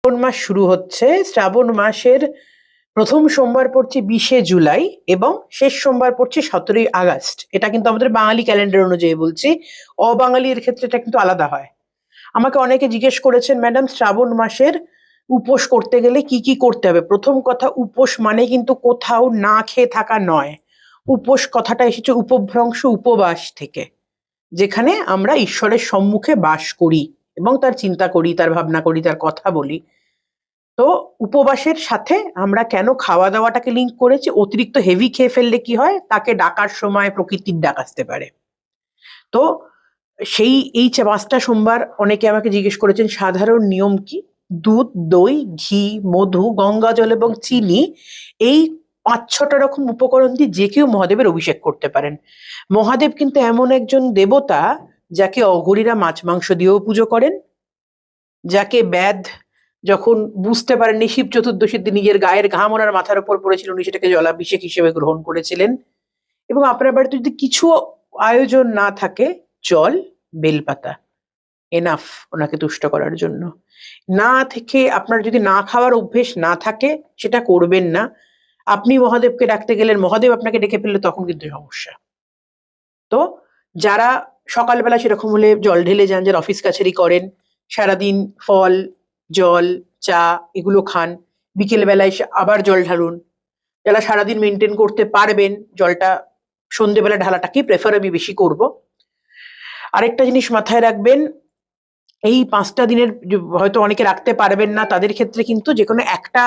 শ্রাবণ মাস শুরু হচ্ছে। শ্রাবণ মাসের প্রথম সোমবার পড়ছে 20শে জুলাই এবং শেষ সোমবার পড়ছে 17ই আগস্ট। এটা কিন্তু আমাদের বাঙালি ক্যালেন্ডার অনুযায়ী বলছি, অবাঙালির ক্ষেত্রে এটা কিন্তু আলাদা হয়। আমাকে অনেকে জিজ্ঞেস করেছেন, ম্যাডাম শ্রাবণ মাসের উপোস করতে গেলে কি কি করতে হবে? প্রথম কথা, উপোস মানে কিন্তু কোথাও না খেয়ে থাকা নয়। উপোস কথাটা এসেছে উপভ্রংশ, উপবাস থেকে, যেখানে আমরা ঈশ্বরের সম্মুখে বাস করি এবং তার চিন্তা করি, তার ভাবনা করি, তার কথা বলি। তো উপবাসের সাথে আমরা কেন খাওয়া দাওয়াটাকে লিঙ্ক করেছি? অতিরিক্ত হেভি খেয়ে ফেললে কি হয়, তাকে ডাকার সময় প্রকৃতির ডাক আসতে পারে। তো এই 5টা সোমবার অনেকে আমাকে জিজ্ঞেস করেছেন সাধারণ নিয়ম কি। দুধ, দই, ঘি, মধু, গঙ্গা জল এবং চিনি, এই 5-6টা রকম উপকরণ দিয়ে যে কেউ মহাদেবের অভিষেক করতে পারেন। মহাদেব কিন্তু এমন একজন দেবতা যাকে অঘরীরা মাছ মাংস দিয়েও পুজো করেন, যাকে ব্যাধ যখন বুঝতে পারেননি শিব চতুর্দশীর দিন নিজের গায়ের ঘাম ওনার মাথার উপর পড়েছিল, উনি সেটাকে জলাভিষেক হিসেবে গ্রহণ করেছিলেন। এবং আপনার বাড়িতে যদি কিছু আয়োজন না থাকে, জল, বেলপাতা এনাফ ওনাকে তুষ্ট করার জন্য। না থেকে আপনার যদি না খাওয়ার অভ্যেস না থাকে, সেটা করবেন না। আপনি মহাদেবকে ডাকতে গেলেন, মহাদেব আপনাকে ডেকে ফেললে, তখন কিন্তু সমস্যা। তো যারা সকালবেলা সেরকম হলে জল ঢেলে যান, যারা অফিস কাছারি করেন, সারাদিন ফল, জল, চা এগুলো খান, বিকেল বেলায় এসে আবার জল ঢালুন। যারা সারাদিন মেনটেন করতে পারবেন, জলটা সন্ধেবেলা ঢালাটাকেই প্রেফার আমি বেশি করব। আরেকটা জিনিস মাথায় রাখবেন, এই 5টা দিনের হয়তো অনেকে রাখতে পারবেন না, তাদের ক্ষেত্রে কিন্তু যে কোনো একটা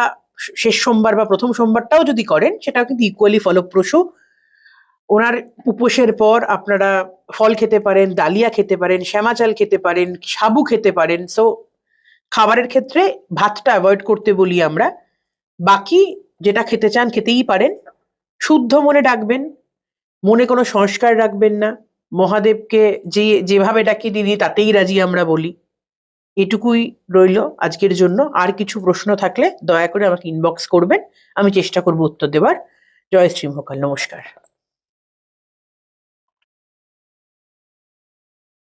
শেষ সোমবার বা প্রথম সোমবারটাও যদি করেন, সেটাও কিন্তু ইকুয়ালি ফলপ্রসূ। ওনার উপোসের পর আপনারা ফল খেতে পারেন, ডালিয়া খেতে পারেন, শ্যামা চাল খেতে পারেন, সাবু খেতে পারেন। সো খাবারের ক্ষেত্রে ভাতটা অ্যাভয়েড করতে বলি আমরা। বাকি যেটা খেতে চান খেতেই পারেন। শুদ্ধ মনে ডাকবেন, মনে কোনো সংস্কার রাখবেন না। মহাদেবকে যেভাবে ডাকি দিদি তাতেই রাজি আমরা বলি। এটুকুই রইল আজকের জন্য। আর কিছু প্রশ্ন থাকলে দয়া করে আমাকে ইনবক্স করবেন, আমি চেষ্টা করব উত্তর দেবার। জয় শ্রী মহাকাল, নমস্কার।